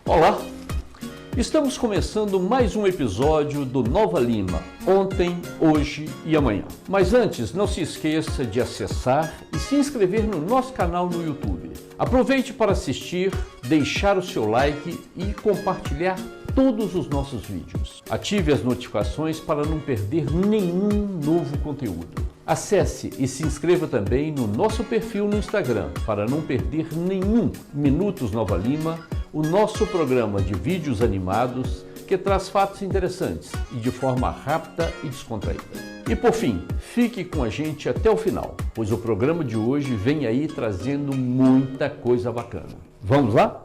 Olá! Estamos começando mais um episódio do Nova Lima, ontem, hoje e amanhã. Mas antes, não se esqueça de acessar e se inscrever no nosso canal no YouTube. Aproveite para assistir, deixar o seu like e compartilhar todos os nossos vídeos. Ative as notificações para não perder nenhum novo conteúdo. Acesse e se inscreva também no nosso perfil no Instagram para não perder nenhum Minutos Nova Lima, o nosso programa de vídeos animados que traz fatos interessantes e de forma rápida e descontraída. E por fim, fique com a gente até o final, pois o programa de hoje vem aí trazendo muita coisa bacana. Vamos lá?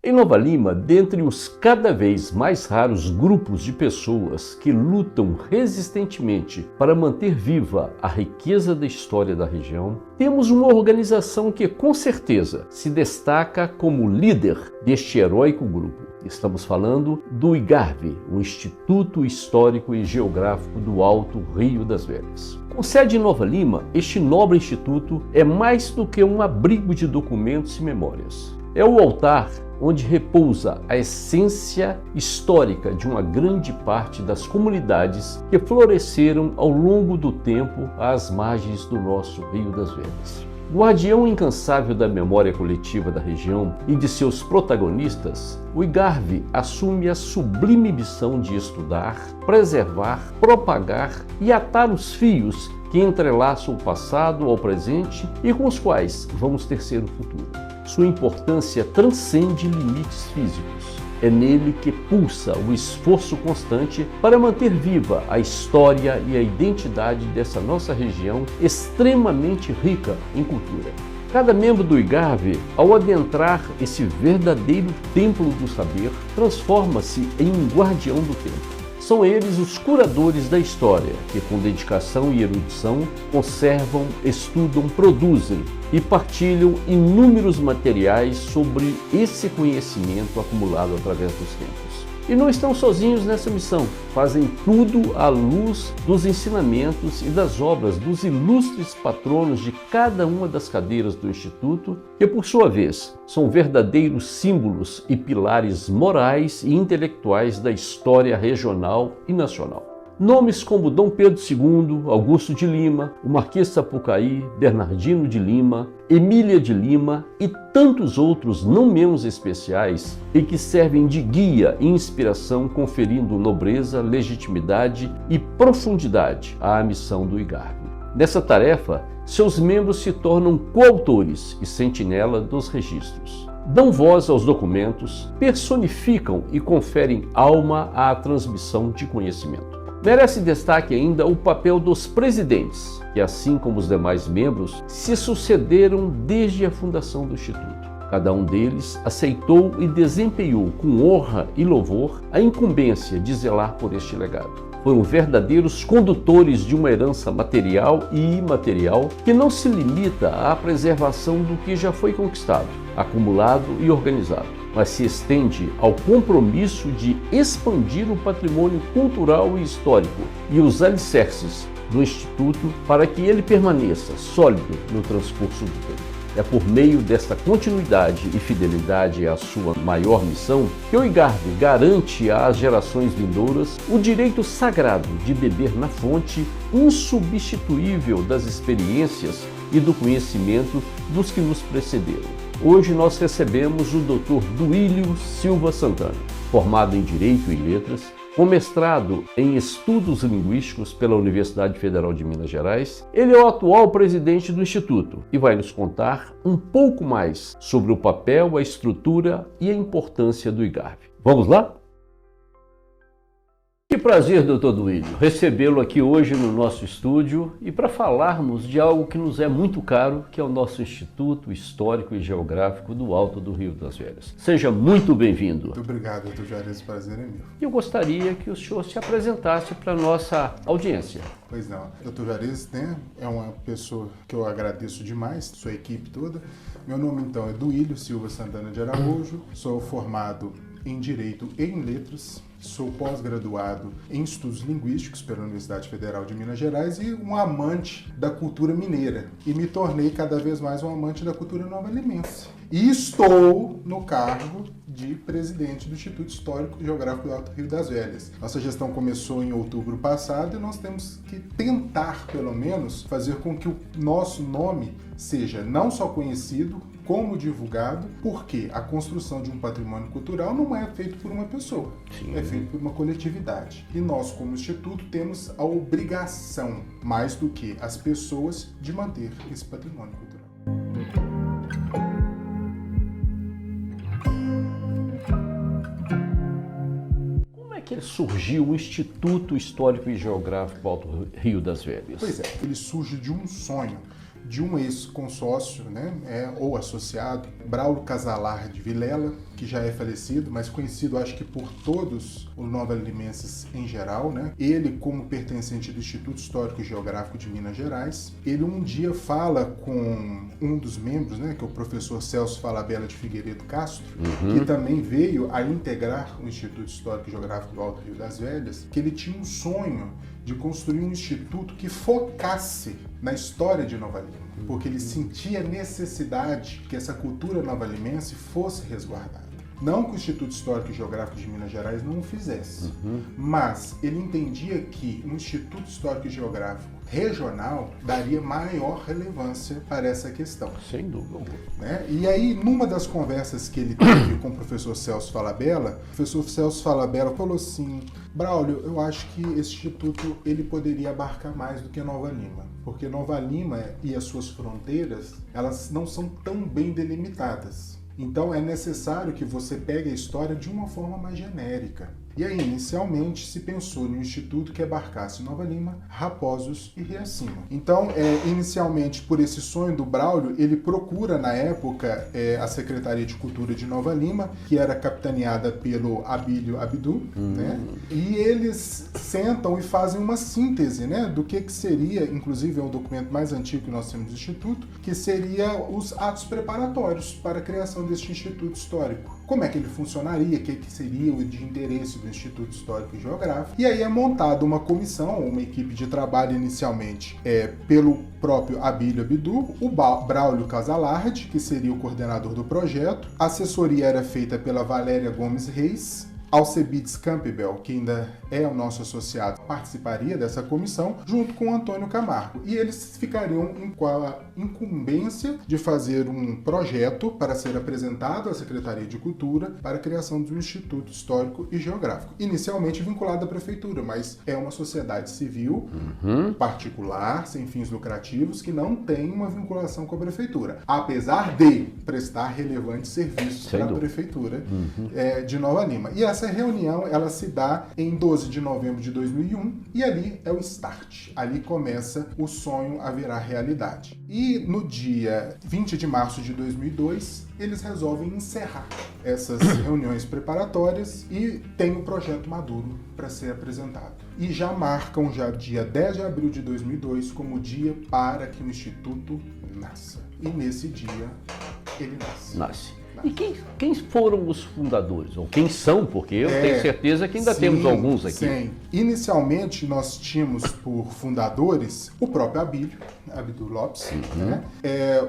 Em Nova Lima, dentre os cada vez mais raros grupos de pessoas que lutam resistentemente para manter viva a riqueza da história da região, temos uma organização que com certeza se destaca como líder deste heróico grupo. Estamos falando do IGARV, o Instituto Histórico e Geográfico do Alto Rio das Velhas. Com sede em Nova Lima, este nobre instituto é mais do que um abrigo de documentos e memórias. É o altar onde repousa a essência histórica de uma grande parte das comunidades que floresceram ao longo do tempo às margens do nosso Rio das Velhas. Guardião incansável da memória coletiva da região e de seus protagonistas, o IGARV assume a sublime missão de estudar, preservar, propagar e atar os fios que entrelaçam o passado ao presente e com os quais vamos tecer o futuro. Sua importância transcende limites físicos. É nele que pulsa o esforço constante para manter viva a história e a identidade dessa nossa região extremamente rica em cultura. Cada membro do IGARV, ao adentrar esse verdadeiro templo do saber, transforma-se em um guardião do tempo. São eles os curadores da história, que com dedicação e erudição conservam, estudam, produzem e partilham inúmeros materiais sobre esse conhecimento acumulado através dos tempos. E não estão sozinhos nessa missão, fazem tudo à luz dos ensinamentos e das obras dos ilustres patronos de cada uma das cadeiras do Instituto, que por sua vez são verdadeiros símbolos e pilares morais e intelectuais da história regional e nacional. Nomes como Dom Pedro II, Augusto de Lima, o Marquês de Sapucaí, Bernardino de Lima, Emília de Lima e tantos outros não menos especiais e que servem de guia e inspiração, conferindo nobreza, legitimidade e profundidade à missão do IGARV. Nessa tarefa, seus membros se tornam coautores e sentinela dos registros. Dão voz aos documentos, personificam e conferem alma à transmissão de conhecimento. Merece destaque ainda o papel dos presidentes, que assim como os demais membros, se sucederam desde a fundação do Instituto. Cada um deles aceitou e desempenhou com honra e louvor a incumbência de zelar por este legado. Foram verdadeiros condutores de uma herança material e imaterial que não se limita à preservação do que já foi conquistado, acumulado e organizado, mas se estende ao compromisso de expandir o patrimônio cultural e histórico e os alicerces do Instituto para que ele permaneça sólido no transcurso do tempo. É por meio desta continuidade e fidelidade à sua maior missão que o IGARV garante às gerações vindouras o direito sagrado de beber na fonte insubstituível das experiências e do conhecimento dos que nos precederam. Hoje nós recebemos o Dr. Duílio Silva Santana, formado em Direito e Letras, Com mestrado em Estudos Linguísticos pela Universidade Federal de Minas Gerais, ele é o atual presidente do Instituto e vai nos contar um pouco mais sobre o papel, a estrutura e a importância do IGARV. Vamos lá? Que prazer, Dr. Duílio, recebê-lo aqui hoje no nosso estúdio e para falarmos de algo que nos é muito caro, que é o nosso Instituto Histórico e Geográfico do Alto do Rio das Velhas. Seja muito bem-vindo. Muito obrigado, Dr. Juarez, o prazer é meu. Eu gostaria que o senhor se apresentasse para a nossa audiência. Pois não, Dr. Juarez, né, é uma pessoa que eu agradeço demais, sua equipe toda. Meu nome então é Duílio Silva Santana de Araújo, sou formado em Direito e em Letras, sou pós-graduado em Estudos Linguísticos pela Universidade Federal de Minas Gerais e um amante da cultura mineira. E me tornei cada vez mais um amante da cultura nova-limense. E estou no cargo de presidente do Instituto Histórico e Geográfico do Alto Rio das Velhas. Nossa gestão começou em outubro passado e nós temos que tentar, pelo menos, fazer com que o nosso nome seja não só conhecido, como divulgado, porque a construção de um patrimônio cultural não é feito por uma pessoa, é feito por uma coletividade. E nós, como Instituto, temos a obrigação, mais do que as pessoas, de manter esse patrimônio cultural. Como é que surgiu o Instituto Histórico e Geográfico Alto Rio das Velhas? Pois é, ele surge de um sonho de um ex-consórcio, né, ou associado, Braulio Casalar de Vilela, que já é falecido, mas conhecido acho que por todos os nova-limenses em geral, né? Ele, como pertencente do Instituto Histórico e Geográfico de Minas Gerais, ele um dia fala com um dos membros, né, que é o professor Celso Falabella de Figueiredo Castro, que também veio a integrar o Instituto Histórico e Geográfico do Alto Rio das Velhas, que ele tinha um sonho de construir um instituto que focasse na história de Nova Lima, porque ele sentia necessidade que essa cultura nova-limense fosse resguardada. Não que o Instituto Histórico e Geográfico de Minas Gerais não o fizesse, mas ele entendia que um Instituto Histórico e Geográfico regional daria maior relevância para essa questão. Sem dúvida. Né? E aí, numa das conversas que ele teve com o professor Celso Falabella, o professor Celso Falabella falou assim: Braulio, eu acho que esse instituto ele poderia abarcar mais do que Nova Lima, porque Nova Lima e as suas fronteiras, elas não são tão bem delimitadas. Então é necessário que você pegue a história de uma forma mais genérica. E aí, inicialmente, se pensou em um instituto que abarcasse Nova Lima, Raposos e Riacima. Então, inicialmente, por esse sonho do Braulio, ele procura, na época, a Secretaria de Cultura de Nova Lima, que era capitaneada pelo Abílio Abdu, né? E eles sentam e fazem uma síntese, né, do que seria, inclusive é o documento mais antigo que nós temos do Instituto, que seria os atos preparatórios para a criação deste Instituto Histórico. Como é que ele funcionaria, o que seria o de interesse do Instituto Histórico e Geográfico. E aí é montada uma comissão, uma equipe de trabalho inicialmente pelo próprio Abílio Abdu, o Braulio Casalardi, que seria o coordenador do projeto. A assessoria era feita pela Valéria Gomes Reis. Alcebiades Campbell, que ainda é o nosso associado, participaria dessa comissão, junto com o Antônio Camargo. E eles ficariam com a incumbência de fazer um projeto para ser apresentado à Secretaria de Cultura para a criação de um Instituto Histórico e Geográfico. Inicialmente vinculado à Prefeitura, mas é uma sociedade civil particular, sem fins lucrativos, que não tem uma vinculação com a Prefeitura, apesar de prestar relevantes serviços para a Prefeitura de Nova Lima. E essa reunião, ela se dá em 12 de novembro de 2001 e ali é o start. Ali começa o sonho a virar realidade. E no dia 20 de março de 2002, eles resolvem encerrar essas reuniões preparatórias e tem o projeto maduro para ser apresentado. E já marcam dia 10 de abril de 2002 como dia para que o Instituto nasça. E nesse dia, ele nasce. E quem foram os fundadores? Ou quem são? Porque eu tenho certeza que ainda temos alguns aqui. Sim. Inicialmente, nós tínhamos por fundadores o próprio Abdu Lopes, né?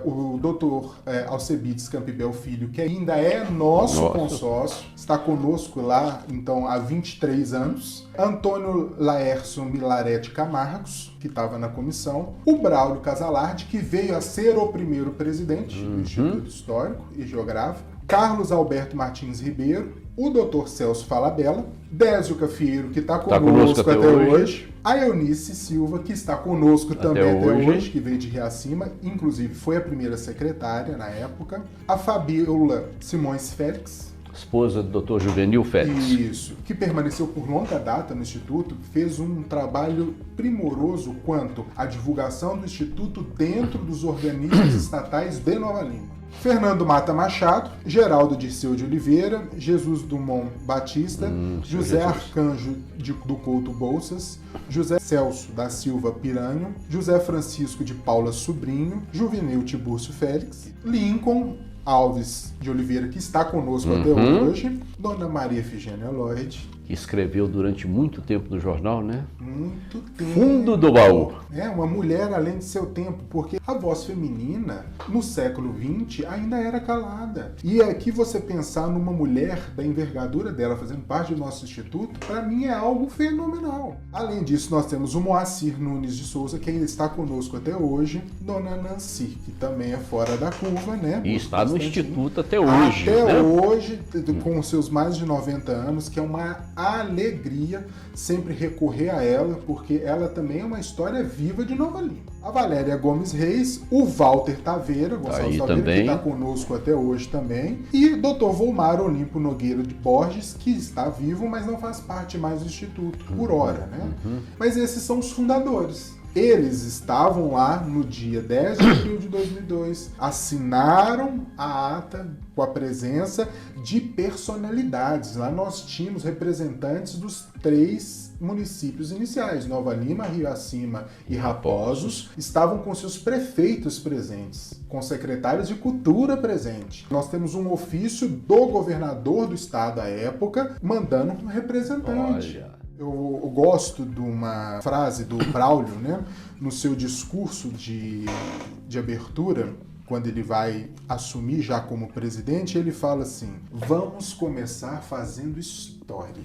O doutor Alcebiades Campbell Filho, que ainda é nosso consórcio, está conosco lá, então, há 23 anos. Antônio Laércio Milarete Camargos, que estava na comissão. O Braulio Casalardi, que veio a ser o primeiro presidente do Instituto Histórico e Geográfico. Carlos Alberto Martins Ribeiro, o Dr. Celso Falabella, Désio Cafieiro, que está conosco até hoje, a Eunice Silva, que está conosco também até hoje, que veio de Riacima, inclusive foi a primeira secretária na época, a Fabiola Simões Félix, esposa do Dr. Juvenil Félix. Isso, que permaneceu por longa data no Instituto, fez um trabalho primoroso quanto à divulgação do Instituto dentro dos organismos estatais de Nova Lima. Fernando Mata Machado, Geraldo Dirceu de Oliveira, Jesus Dumont Batista, José Arcanjo do Couto Bolsas, José Celso da Silva Piranho, José Francisco de Paula Sobrinho, Juvenil Tibúrcio Félix, Lincoln Alves de Oliveira, que está conosco até hoje, Dona Maria Efigênia Lloyd, que escreveu durante muito tempo no jornal, né? Muito tempo. Fundo do baú. É, uma mulher além de seu tempo, porque a voz feminina, no século XX, ainda era calada. E aqui você pensar numa mulher da envergadura dela fazendo parte do nosso instituto, para mim é algo fenomenal. Além disso, nós temos o Moacir Nunes de Souza, que ainda está conosco até hoje, Dona Nancy, que também é fora da curva, né? E está no instituto até hoje. Até hoje, com seus mais de 90 anos, que é uma alegria sempre recorrer a ela, porque ela também é uma história viva de Nova Lima. A Valéria Gomes Reis, o Walter Taveira, Gonçalves Taveira, que está conosco até hoje também, e Dr. Volmar Olimpo Nogueira de Borges, que está vivo, mas não faz parte mais do Instituto, por hora, né? Mas esses são os fundadores. Eles estavam lá no dia 10 de abril de 2002, assinaram a ata com a presença de personalidades. Lá nós tínhamos representantes dos 3 municípios iniciais, Nova Lima, Riacima e Raposos, estavam com seus prefeitos presentes, com secretários de cultura presente. Nós temos um ofício do governador do estado à época, mandando um representante. Olha. Eu gosto de uma frase do Braulio, né, no seu discurso de abertura, quando ele vai assumir já como presidente, ele fala assim: vamos começar fazendo história.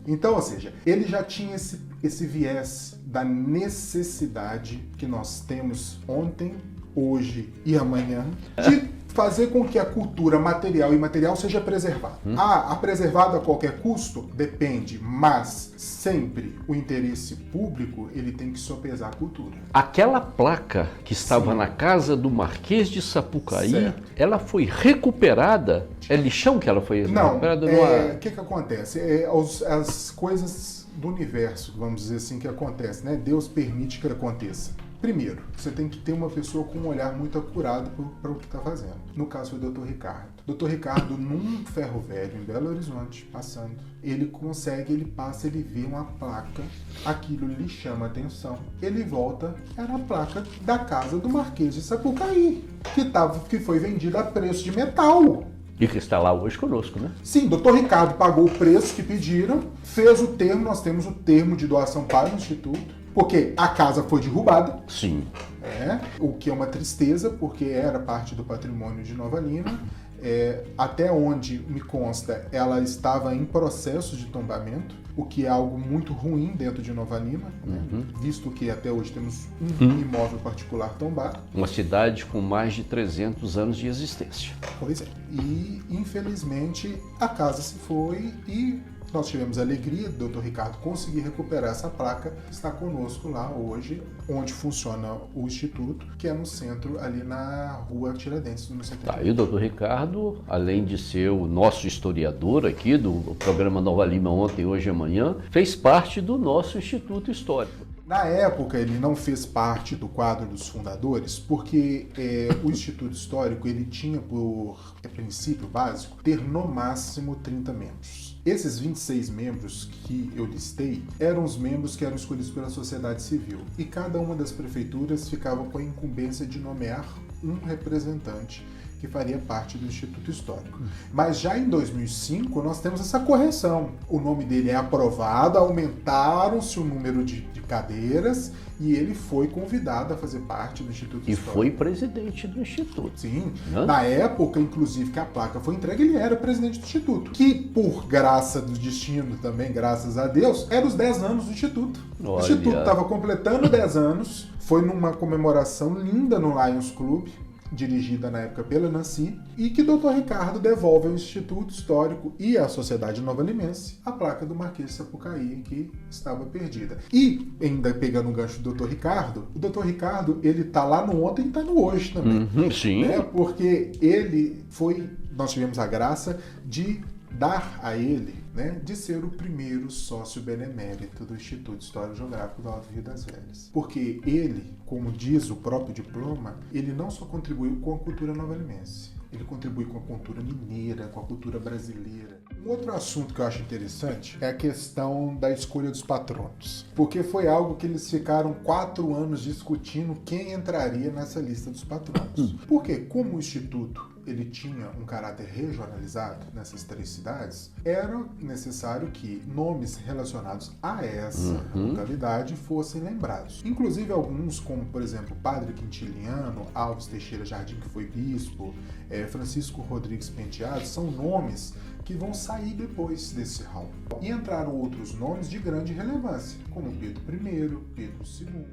Então, ou seja, ele já tinha esse viés da necessidade que nós temos ontem, hoje e amanhã, de fazer com que a cultura material e imaterial seja preservada. A preservada a qualquer custo? Depende, mas sempre o interesse público ele tem que sopesar a cultura. Aquela placa que estava na casa do Marquês de Sapucaí, ela foi recuperada? É lixão que ela foi recuperada? Não, o que acontece? As coisas do universo, vamos dizer assim, que acontecem, né? Deus permite que aconteça. Primeiro, você tem que ter uma pessoa com um olhar muito acurado para o que está fazendo. No caso foi o Dr. Ricardo. Dr. Ricardo, num ferro velho em Belo Horizonte, passando, ele passa, ele vê uma placa, aquilo lhe chama a atenção. Ele volta, era a placa da casa do Marquês de Sapucaí, que foi vendida a preço de metal. E que está lá hoje conosco, né? Sim, Dr. Ricardo pagou o preço que pediram, fez o termo, nós temos o termo de doação para o Instituto, porque a casa foi derrubada. Sim. O que é uma tristeza, porque era parte do patrimônio de Nova Lima. Até onde me consta, ela estava em processo de tombamento, o que é algo muito ruim dentro de Nova Lima, visto que até hoje temos um imóvel particular tombado. Uma cidade com mais de 300 anos de existência. Pois é. E, infelizmente, a casa se foi e nós tivemos a alegria do Dr. Ricardo conseguir recuperar essa placa, está conosco lá hoje, onde funciona o Instituto, que é no centro, ali na rua Tiradentes, no centro. E o Dr. Ricardo, além de ser o nosso historiador aqui do programa Nova Lima Ontem, Hoje e Amanhã, fez parte do nosso Instituto Histórico. Na época, ele não fez parte do quadro dos fundadores, porque o Instituto Histórico ele tinha por princípio básico ter no máximo 30 membros. Esses 26 membros que eu listei eram os membros que eram escolhidos pela sociedade civil. E cada uma das prefeituras ficava com a incumbência de nomear um representante que faria parte do Instituto Histórico. Mas já em 2005 nós temos essa correção. O nome dele é aprovado, aumentaram-se o número de cadeiras e ele foi convidado a fazer parte do Instituto Histórico. E foi presidente do Instituto. Sim. Na época, inclusive, que a placa foi entregue, ele era presidente do Instituto. Que, por graça do destino também, graças a Deus, era os 10 anos do Instituto. Olha. O Instituto estava completando 10 anos, foi numa comemoração linda no Lions Club. dirigida na época pela Nancy, e que Dr. Ricardo devolve ao Instituto Histórico e à Sociedade Nova-Limense a placa do Marquês de Sapucaí, que estava perdida. E, ainda pegando o gancho do Dr. Ricardo, o Dr. Ricardo, ele tá lá no ontem e tá no hoje também. Sim. Né? Porque nós tivemos a graça de dar a ele, né, de ser o primeiro sócio benemérito do Instituto Histórico Geográfico do Alto Rio das Velhas. Porque ele, como diz o próprio diploma, ele não só contribuiu com a cultura nova-limense, ele contribui com a cultura mineira, com a cultura brasileira. Um outro assunto que eu acho interessante é a questão da escolha dos patronos. Porque foi algo que eles ficaram 4 anos discutindo quem entraria nessa lista dos patronos. Porque, como o Instituto ele tinha um caráter regionalizado nessas 3 cidades, era necessário que nomes relacionados a essa localidade fossem lembrados. Inclusive alguns, como por exemplo Padre Quintiliano, Alves Teixeira Jardim, que foi bispo, Francisco Rodrigues Penteado, são nomes que vão sair depois desse hall. E entraram outros nomes de grande relevância, como Pedro I, Pedro II.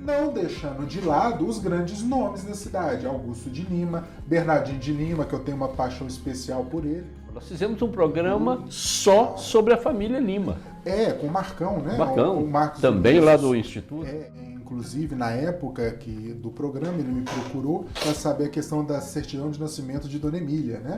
Não deixando de lado os grandes nomes da cidade, Augusto de Lima, Bernardino de Lima, que eu tenho uma paixão especial por ele. Nós fizemos um programa só sobre a família Lima. Com o Marcão, né? Marcão, o Marcos também Vinícius, lá do Instituto. Inclusive, na época do programa, ele me procurou para saber a questão da certidão de nascimento de Dona Emília, né?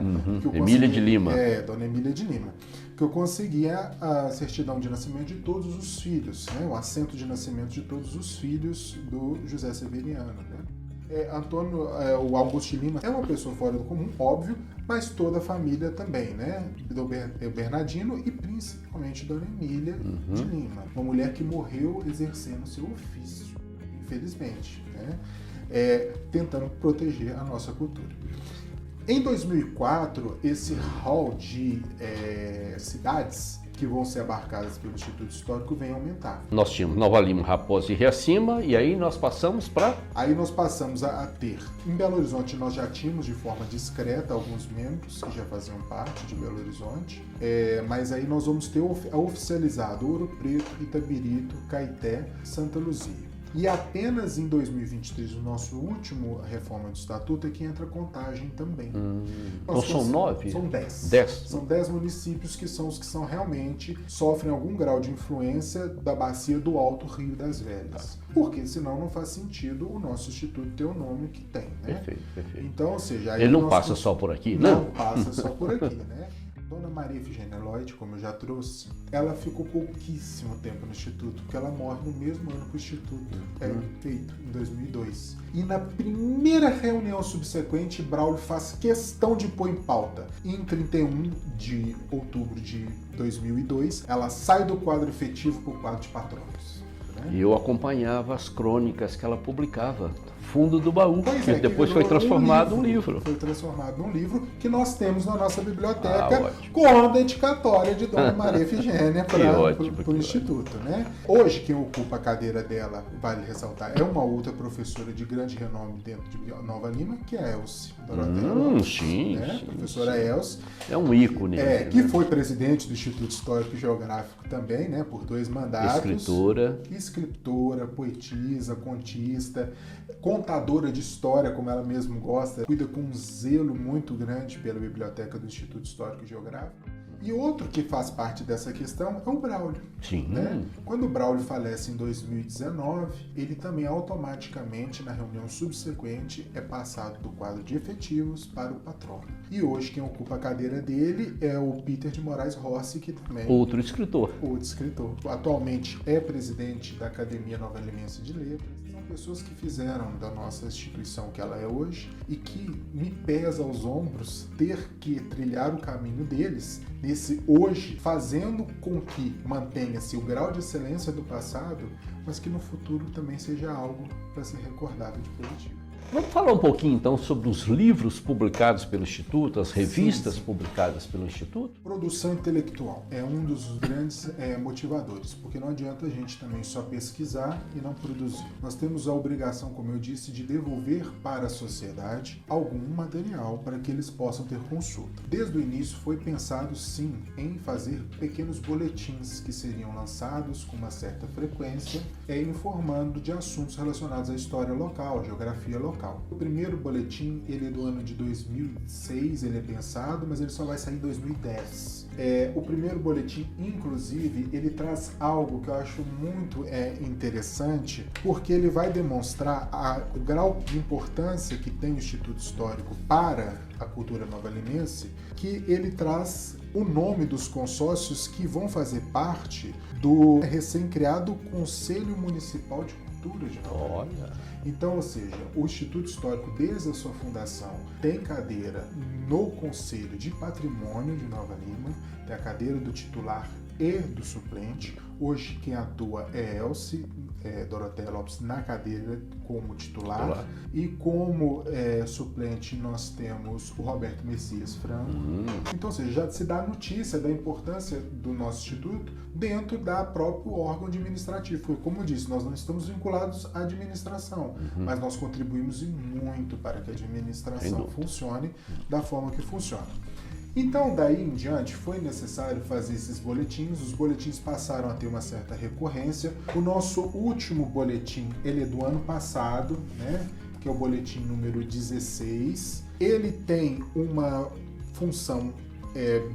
Emília de Lima. Dona Emília de Lima. Que eu conseguia a certidão de nascimento de todos os filhos, né? O assento de nascimento de todos os filhos do José Severiano, né? O Augusto de Lima é uma pessoa fora do comum, óbvio, mas toda a família também, né? Do Bernardino e principalmente Dona Emília de Lima, uma mulher que morreu exercendo seu ofício, infelizmente, né? Tentando proteger a nossa cultura. Em 2004, esse hall de cidades que vão ser abarcadas pelo Instituto Histórico vem aumentar. Nós tínhamos Nova Lima, Raposa e Riacima, e aí nós passamos para... Aí nós passamos a ter... Em Belo Horizonte nós já tínhamos de forma discreta alguns membros que já faziam parte de Belo Horizonte, mas aí nós vamos ter oficializado Ouro Preto, Itabirito, Caeté, Santa Luzia. E apenas em 2023, no nosso último reforma do Estatuto, é que entra a contagem também. Então são 9? São 10. 10. São 10 municípios que são os que realmente sofrem algum grau de influência da bacia do Alto Rio das Velhas. Porque senão não faz sentido o nosso instituto ter o nome que tem, né? Perfeito. Então, ou seja... Aí ele não passa só por aqui, né? Não passa só por aqui, né? Dona Maria Efigênia Lloyd, como eu já trouxe, ela ficou pouquíssimo tempo no Instituto, porque ela morre no mesmo ano que o Instituto é feito, em 2002. E na primeira reunião subsequente, Braulio faz questão de pôr em pauta. Em 31 de outubro de 2002, ela sai do quadro efetivo para o quadro de patronos. E eu acompanhava as crônicas que ela publicava. Fundo do Baú, que depois foi transformado num livro. Foi transformado num livro que nós temos na nossa biblioteca com a dedicatória de Dona Maria Efigênia para o Instituto, né? Hoje, quem ocupa a cadeira dela, vale ressaltar, é uma outra professora de grande renome dentro de Nova Lima, que é a Elce Dorothea. Sim. Professora Elce. É um ícone. Que foi presidente do Instituto Histórico e Geográfico também, né? Por 2 mandatos. Escritora, poetisa, contista, contadora de história, como ela mesma gosta, cuida com um zelo muito grande pela biblioteca do Instituto Histórico e Geográfico. E outro que faz parte dessa questão é o Braulio. Sim. Né? Quando o Braulio falece em 2019, ele também automaticamente, na reunião subsequente, é passado do quadro de efetivos para o patrono. E hoje quem ocupa a cadeira dele é o Peter de Moraes Rossi, que também... Outro escritor. Atualmente é presidente da Academia Nova-Limense de Letras. São pessoas que fizeram da nossa instituição que ela é hoje e que me pesa aos ombros ter que trilhar o caminho deles nesse hoje, fazendo com que mantenha-se o grau de excelência do passado, mas que no futuro também seja algo para ser recordado de positivo. Vamos falar um pouquinho, então, sobre os livros publicados pelo Instituto, as revistas publicadas pelo Instituto? Produção intelectual é um dos grandes motivadores, porque não adianta a gente também só pesquisar e não produzir. Nós temos a obrigação, como eu disse, de devolver para a sociedade algum material para que eles possam ter consulta. Desde o início foi pensado, sim, em fazer pequenos boletins que seriam lançados com uma certa frequência, informando de assuntos relacionados à história local, à geografia local, local. O primeiro boletim, ele é do ano de 2006, ele é pensado, mas ele só vai sair em 2010. O primeiro boletim, inclusive, ele traz algo que eu acho muito interessante, porque ele vai demonstrar o grau de importância que tem o Instituto Histórico para a cultura nova-limense, que ele traz o nome dos consórcios que vão fazer parte do recém-criado Conselho Municipal de Cultura de Nova Lima. Então, ou seja, o Instituto Histórico, desde a sua fundação, tem cadeira no Conselho de Patrimônio de Nova Lima, tem a cadeira do titular e do suplente. Hoje quem atua é Elce Doroteia Lopes na cadeira como titular. E como suplente nós temos o Roberto Messias Franco. Então, ou seja, já se dá notícia da importância do nosso instituto dentro da próprio órgão administrativo. Porque, como eu disse, nós não estamos vinculados à administração, mas nós contribuímos muito para que a administração funcione da forma que funciona. Então, daí em diante, foi necessário fazer esses boletins. Os boletins passaram a ter uma certa recorrência. O nosso último boletim, ele é do ano passado, né? Que é o boletim número 16. Ele tem uma função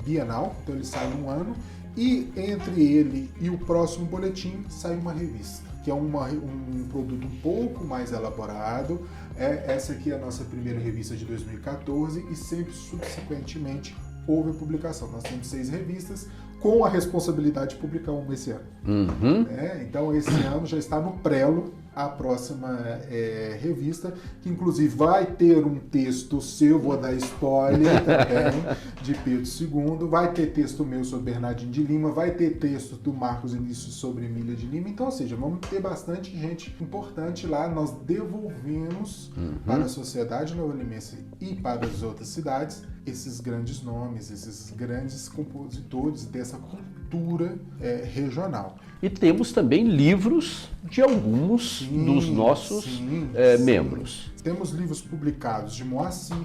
bienal, então ele sai um ano. E entre ele e o próximo boletim sai uma revista, que é um produto um pouco mais elaborado. Essa aqui é a nossa primeira revista de 2014 e sempre subsequentemente houve a publicação. Nós temos 6 revistas com a responsabilidade de publicar uma esse ano. Então esse ano já está no prelo a próxima revista, que inclusive vai ter um texto seu, vou dar spoiler também, de Pedro II, vai ter texto meu sobre Bernardino de Lima, vai ter texto do Marcos Início sobre Emília de Lima. Então, ou seja, vamos ter bastante gente importante lá. Nós devolvemos para a sociedade nova-limense e para as outras cidades esses grandes nomes, esses grandes compositores dessa cultura regional. E temos também livros de alguns dos nossos membros. Temos livros publicados de Moacir,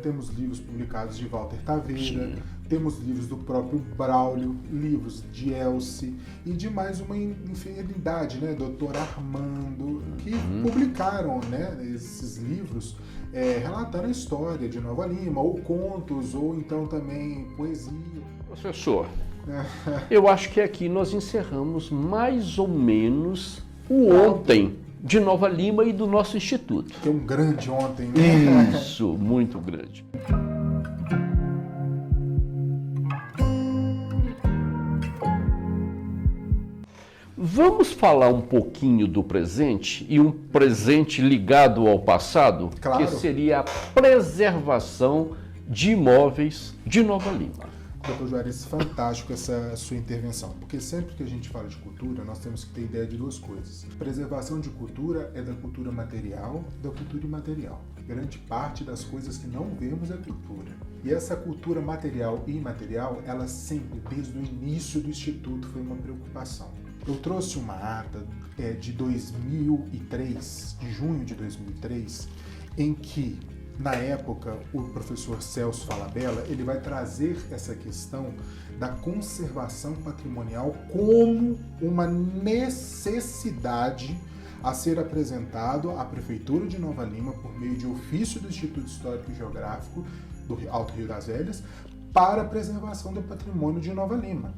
temos livros publicados de Walter Taveira, temos livros do próprio Braulio, livros de Elce e de mais uma infinidade, né, Dr. Armando, que publicaram, né, esses livros relatando a história de Nova Lima, ou contos, ou então também poesia. Professor, eu acho que aqui nós encerramos mais ou menos o ontem de Nova Lima e do nosso instituto. Que é um grande ontem, né? Isso, muito grande. Vamos falar um pouquinho do presente, e um presente ligado ao passado, Claro. que seria a preservação de imóveis de Nova Lima. Doutor Juarez, fantástico essa sua intervenção, porque sempre que a gente fala de cultura, nós temos que ter ideia de duas coisas. Preservação de cultura é da cultura material e da cultura imaterial. Grande parte das coisas que não vemos é cultura. E essa cultura material e imaterial, ela sempre, desde o início do Instituto, foi uma preocupação. Eu trouxe uma ata de 2003, de junho de 2003, em que, na época, o professor Celso Falabella, ele vai trazer essa questão da conservação patrimonial como uma necessidade a ser apresentado à Prefeitura de Nova Lima por meio de ofício do Instituto Histórico e Geográfico do Alto Rio das Velhas, para a preservação do patrimônio de Nova Lima.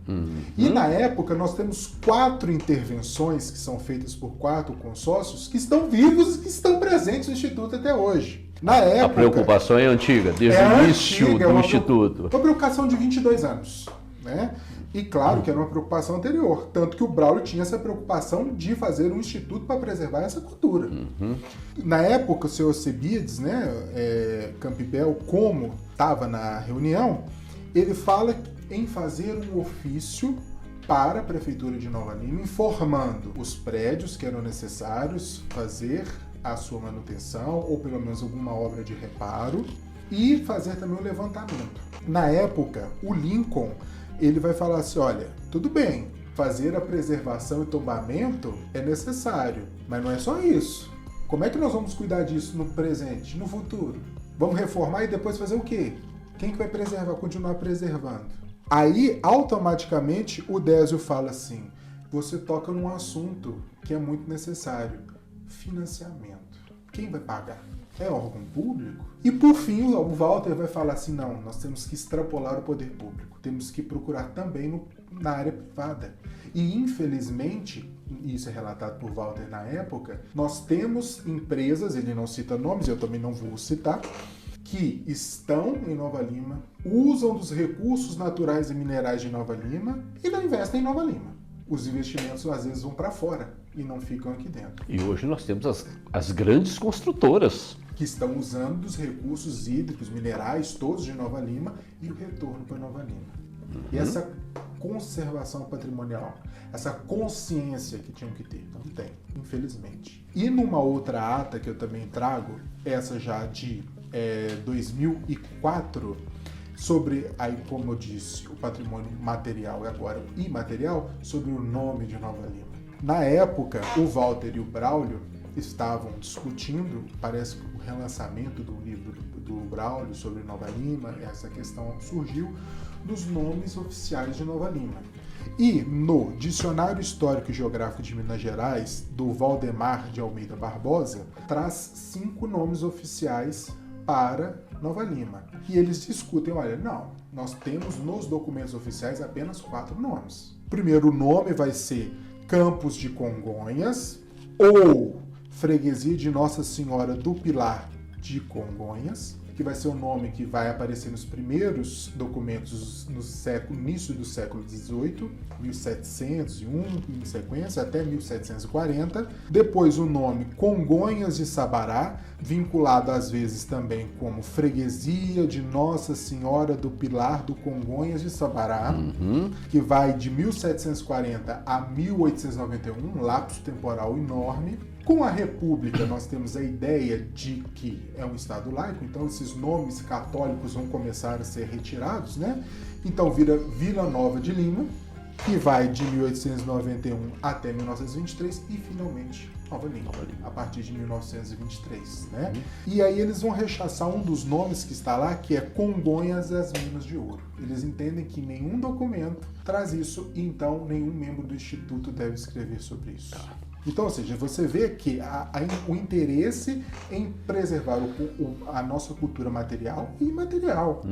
E na época nós temos 4 intervenções que são feitas por 4 consórcios que estão vivos e que estão presentes no Instituto até hoje. Na época, A preocupação é antiga, desde o início do Instituto. Uma preocupação de 22 anos, né? E claro que era uma preocupação anterior, tanto que o Braulio tinha essa preocupação de fazer um instituto para preservar essa cultura. Na época, o senhor Alcebiades, né, Campbell, como estava na reunião, ele fala em fazer um ofício para a Prefeitura de Nova Lima, informando os prédios que eram necessários fazer a sua manutenção, ou pelo menos alguma obra de reparo, e fazer também um levantamento. Na época, o Lincoln, ele vai falar assim, olha, tudo bem, fazer a preservação e tombamento é necessário, mas não é só isso. Como é que nós vamos cuidar disso no presente, no futuro? Vamos reformar e depois fazer o quê? Quem que vai preservar, continuar preservando? Aí, automaticamente, o Désio fala assim, você toca num assunto que é muito necessário, financiamento. Quem vai pagar? é órgão público? E por fim, o Walter vai falar assim, não, nós temos que extrapolar o poder público, temos que procurar também na área privada. E infelizmente, isso é relatado por Walter na época, nós temos empresas, ele não cita nomes, eu também não vou citar, que estão em Nova Lima, usam dos recursos naturais e minerais de Nova Lima e não investem em Nova Lima. Os investimentos às vezes vão para fora e não ficam aqui dentro. E hoje nós temos as grandes construtoras Que estão usando dos recursos hídricos, minerais, todos de Nova Lima e o retorno para Nova Lima. E essa conservação patrimonial, essa consciência que tinham que ter, não tem, infelizmente. E numa outra ata que eu também trago, essa já de 2004, sobre, aí como eu disse, o patrimônio material e agora o imaterial, sobre o nome de Nova Lima. Na época, o Walter e o Braulio estavam discutindo, parece que o relançamento do livro do Braulio sobre Nova Lima, essa questão surgiu dos nomes oficiais de Nova Lima. E no Dicionário Histórico e Geográfico de Minas Gerais, do Valdemar de Almeida Barbosa, traz 5 nomes oficiais para Nova Lima. E eles discutem, olha, não, nós temos nos documentos oficiais apenas 4 nomes. O primeiro nome vai ser Campos de Congonhas ou Freguesia de Nossa Senhora do Pilar de Congonhas, que vai ser o nome que vai aparecer nos primeiros documentos no início do século XVIII, 1701, em sequência, até 1740. Depois o nome Congonhas de Sabará, vinculado às vezes também como Freguesia de Nossa Senhora do Pilar do Congonhas de Sabará, que vai de 1740 a 1891, um lapso temporal enorme. Com a República, nós temos a ideia de que é um Estado laico, então esses nomes católicos vão começar a ser retirados, né? Então vira Vila Nova de Lima, que vai de 1891 até 1923 e finalmente Nova Lima, a partir de 1923, né? E aí eles vão rechaçar um dos nomes que está lá, que é Congonhas das Minas de Ouro. Eles entendem que nenhum documento traz isso, e então nenhum membro do Instituto deve escrever sobre isso. Então, ou seja, você vê que o interesse em preservar a nossa cultura material e imaterial.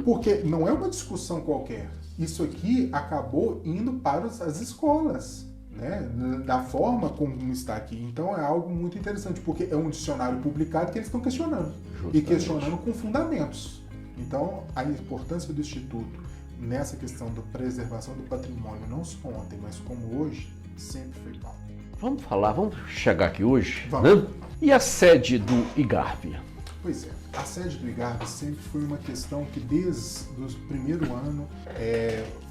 Porque não é uma discussão qualquer. Isso aqui acabou indo para as escolas, né? Da forma como está aqui. Então é algo muito interessante, porque é um dicionário publicado que eles estão questionando. Justamente. E questionando com fundamentos. Então, a importância do Instituto nessa questão da preservação do patrimônio, não só ontem, mas como hoje, sempre foi pauta. Vamos chegar aqui hoje, né? E a sede do IGARV? Pois é, a sede do IGARV sempre foi uma questão que desde o primeiro ano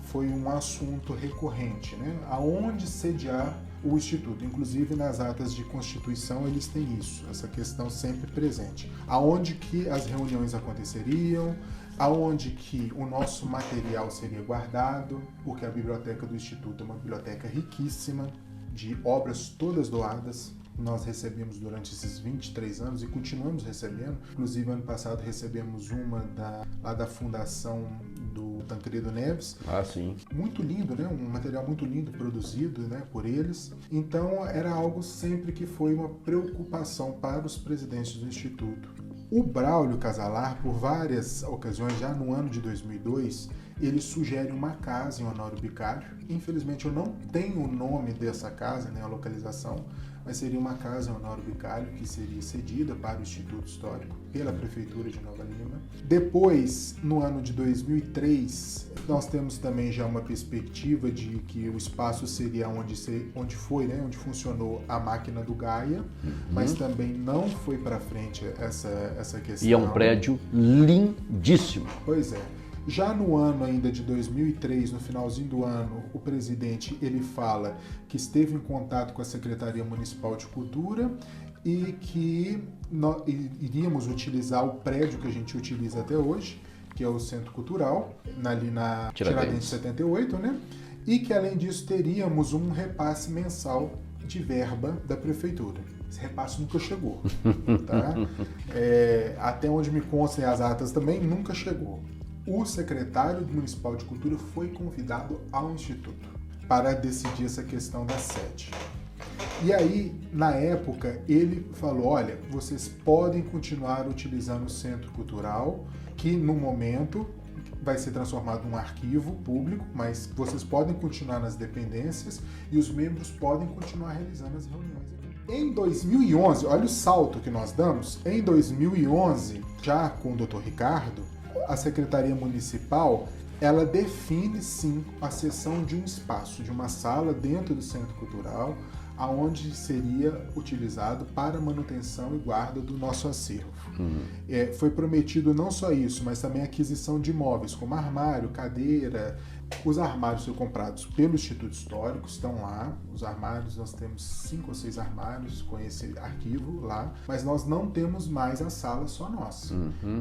foi um assunto recorrente, né? Aonde sediar o Instituto. Inclusive nas atas de constituição eles têm isso, essa questão sempre presente. Aonde que as reuniões aconteceriam, aonde que o nosso material seria guardado, porque a biblioteca do Instituto é uma biblioteca riquíssima, de obras todas doadas. Nós recebemos durante esses 23 anos e continuamos recebendo. Inclusive, ano passado recebemos uma lá da Fundação do Tancredo Neves. Ah, sim. Muito lindo, né? Um material muito lindo produzido, né, por eles. Então, era algo sempre que foi uma preocupação para os presidentes do Instituto. O Braulio Casalar, por várias ocasiões, já no ano de 2002, ele sugere uma casa em Honório Bicário. Infelizmente eu não tenho o nome dessa casa, né, a localização, mas seria uma casa em Honório Bicário que seria cedida para o Instituto Histórico pela Prefeitura de Nova Lima. Depois, no ano de 2003, nós temos também já uma perspectiva de que o espaço seria onde funcionou a máquina do Gaia, mas também não foi para frente essa questão. E é um prédio lindíssimo. Pois é. Já no ano ainda de 2003, no finalzinho do ano, o presidente ele fala que esteve em contato com a Secretaria Municipal de Cultura e que nós iríamos utilizar o prédio que a gente utiliza até hoje, que é o Centro Cultural, ali na Tiradentes 78, né? E que além disso teríamos um repasse mensal de verba da Prefeitura. Esse repasse nunca chegou, tá? Até onde me constam as atas também, nunca chegou. O secretário municipal de cultura foi convidado ao Instituto para decidir essa questão da sede. E aí, na época, ele falou, olha, vocês podem continuar utilizando o Centro Cultural, que no momento vai ser transformado num arquivo público, mas vocês podem continuar nas dependências e os membros podem continuar realizando as reuniões. Em 2011, olha o salto que nós damos, em 2011, já com o Dr. Ricardo, a Secretaria Municipal, ela define sim a cessão de um espaço, de uma sala dentro do Centro Cultural, aonde seria utilizado para manutenção e guarda do nosso acervo. Foi prometido não só isso, mas também a aquisição de imóveis, como armário, cadeira. Os armários foram comprados pelo Instituto Histórico, estão lá. Os armários, nós temos 5 ou 6 armários com esse arquivo lá, mas nós não temos mais a sala só nossa.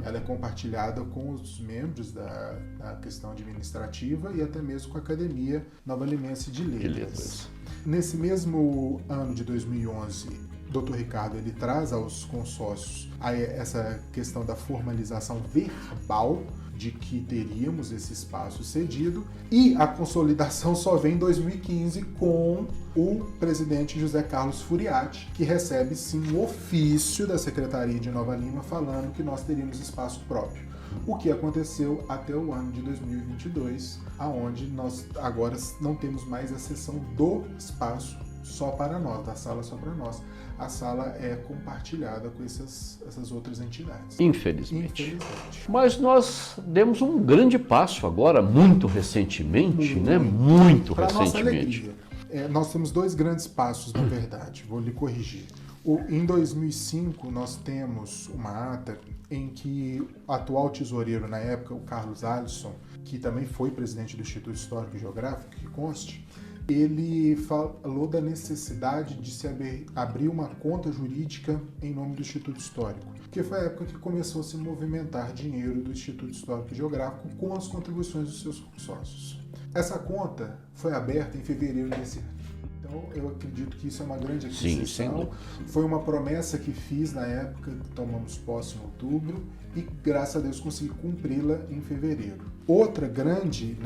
Ela é compartilhada com os membros da questão administrativa e até mesmo com a Academia Nova Limense de Letras. Nesse mesmo ano de 2011, Dr. Ricardo ele traz aos consórcios essa questão da formalização verbal de que teríamos esse espaço cedido, e a consolidação só vem em 2015 com o presidente José Carlos Furiati, que recebe sim um ofício da Secretaria de Nova Lima falando que nós teríamos espaço próprio. O que aconteceu até o ano de 2022, aonde nós agora não temos mais a cessão do espaço só para nós, da sala só para nós. A sala é compartilhada com essas outras entidades. Infelizmente. Mas nós demos um grande passo agora, muito recentemente, né? Muito pra recentemente. Nossa alegria. Nós temos 2 grandes passos, na verdade, vou lhe corrigir. Em 2005, nós temos uma ata em que o atual tesoureiro na época, o Carlos Alisson, que também foi presidente do Instituto Histórico e Geográfico, que conste, ele falou da necessidade de se abrir uma conta jurídica em nome do Instituto Histórico, que foi a época que começou a se movimentar dinheiro do Instituto Histórico e Geográfico com as contribuições dos seus sócios. Essa conta foi aberta em fevereiro desse ano. Então, eu acredito que isso é uma grande aquisição. Foi uma promessa que fiz na época, tomamos posse em outubro, e graças a Deus consegui cumpri-la em fevereiro. Outra grande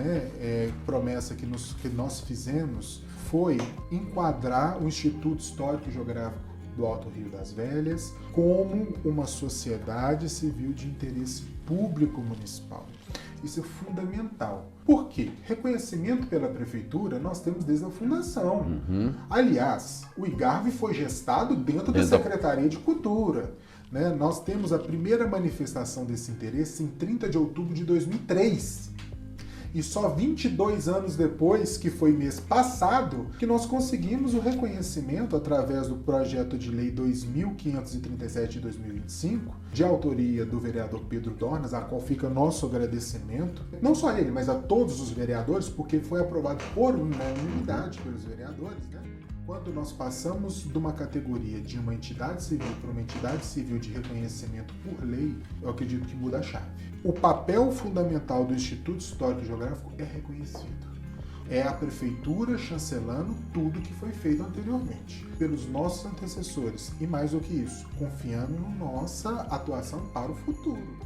promessa que nós fizemos foi enquadrar o Instituto Histórico e Geográfico do Alto Rio das Velhas como uma sociedade civil de interesse público municipal. Isso é fundamental. Por quê? Reconhecimento pela prefeitura nós temos desde a fundação. Aliás, o IGARV foi gestado dentro da Secretaria de Cultura. Né? Nós temos a primeira manifestação desse interesse em 30 de outubro de 2003. E só 22 anos depois, que foi mês passado, que nós conseguimos o reconhecimento através do projeto de lei 2537 de 2025, de autoria do vereador Pedro Dornas, a qual fica nosso agradecimento, não só a ele, mas a todos os vereadores, porque foi aprovado por unanimidade pelos vereadores, né? Quando nós passamos de uma categoria de uma entidade civil para uma entidade civil de reconhecimento por lei, eu acredito que muda a chave. O papel fundamental do Instituto Histórico e Geográfico é reconhecido. É a prefeitura chancelando tudo que foi feito anteriormente, pelos nossos antecessores. E mais do que isso, confiando na nossa atuação para o futuro.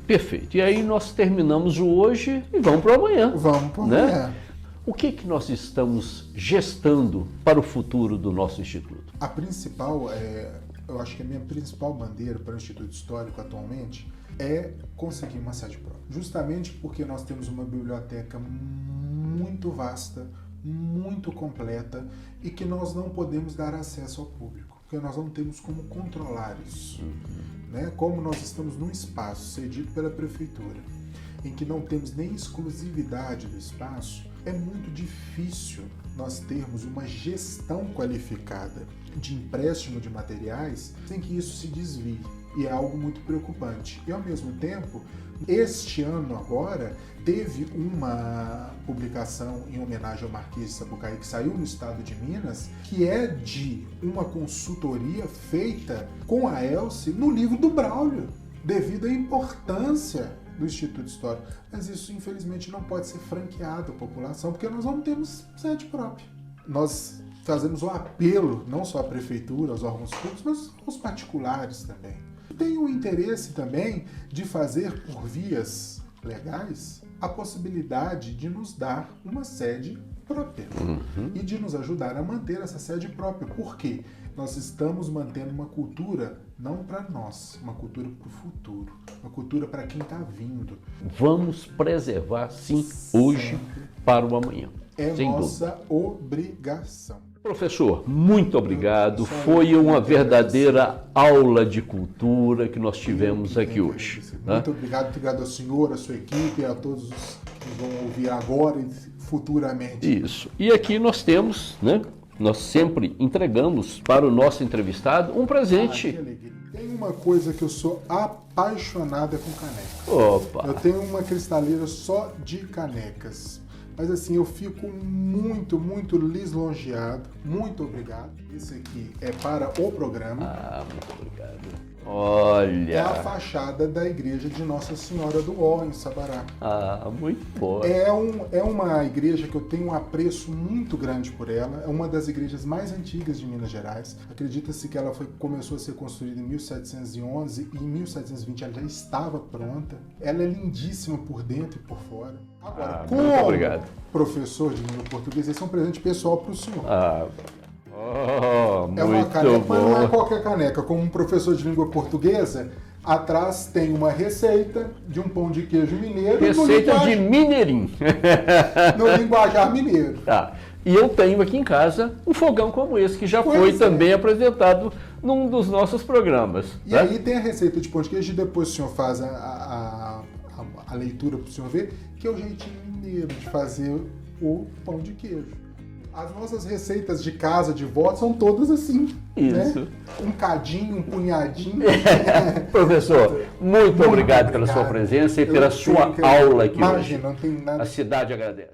Perfeito. E aí nós terminamos o hoje e vamos para o amanhã. Vamos para o amanhã. O que nós estamos gestando para o futuro do nosso Instituto? A principal, eu acho que a minha principal bandeira para o Instituto Histórico atualmente é conseguir uma sede própria. Justamente porque nós temos uma biblioteca muito vasta, muito completa e que nós não podemos dar acesso ao público, porque nós não temos como controlar isso. Né? Como nós estamos num espaço cedido pela prefeitura, em que não temos nem exclusividade do espaço, é muito difícil nós termos uma gestão qualificada de empréstimo de materiais sem que isso se desvie. E é algo muito preocupante. E ao mesmo tempo, este ano agora, teve uma publicação em homenagem ao Marquês de Sapucaí, que saiu no estado de Minas, que é de uma consultoria feita com a Elce no livro do Braulio, devido à importância do Instituto Histórico. Mas isso, infelizmente, não pode ser franqueado à população, porque nós não temos sede própria. Nós fazemos um apelo, não só à prefeitura, aos órgãos públicos, mas aos particulares também. Tem o interesse também de fazer por vias legais, a possibilidade de nos dar uma sede própria e de nos ajudar a manter essa sede própria. Por quê? Nós estamos mantendo uma cultura não para nós, uma cultura para o futuro, uma cultura para quem está vindo. Vamos preservar, sim, hoje para o amanhã. É sem nossa dúvida. obrigação. Professor, muito obrigado. Foi uma verdadeira aula de cultura que nós tivemos aqui hoje. Muito obrigado ao senhor, à sua equipe, a todos os que vão ouvir agora e futuramente. Isso. E aqui nós temos, né? Nós sempre entregamos para o nosso entrevistado um presente. Que alegria. Tem uma coisa que eu sou apaixonada com caneca. Opa! Eu tenho uma cristaleira só de canecas. Mas assim, eu fico muito, muito lisonjeado. Muito obrigado. Esse aqui é para o programa. Ah, muito obrigado. Olha! É a fachada da igreja de Nossa Senhora do Ó, em Sabará. Ah, muito boa. É uma igreja que eu tenho um apreço muito grande por ela. É uma das igrejas mais antigas de Minas Gerais. Acredita-se que ela começou a ser construída em 1711 e em 1720 ela já estava pronta. Ela é lindíssima por dentro e por fora. Agora, muito obrigado. Professor de língua portuguesa, esse é um presente pessoal para o senhor. Muito é uma caneca, bom. mas não é qualquer caneca. Como um professor de língua portuguesa, atrás tem uma receita de um pão de queijo mineiro. Receita de mineirinho. No linguajar mineiro. Tá. E eu tenho aqui em casa um fogão como esse, que já foi também apresentado num dos nossos programas. E aí tem a receita de pão de queijo e depois o senhor faz a leitura para o senhor ver, que é o jeitinho mineiro de fazer o pão de queijo. As nossas receitas de casa, de vó, são todas assim. Isso. Né? Um cadinho, um punhadinho. Professor, muito obrigado pela sua presença e pela sua aula aqui hoje. Imagina, não tem nada. A cidade agradece.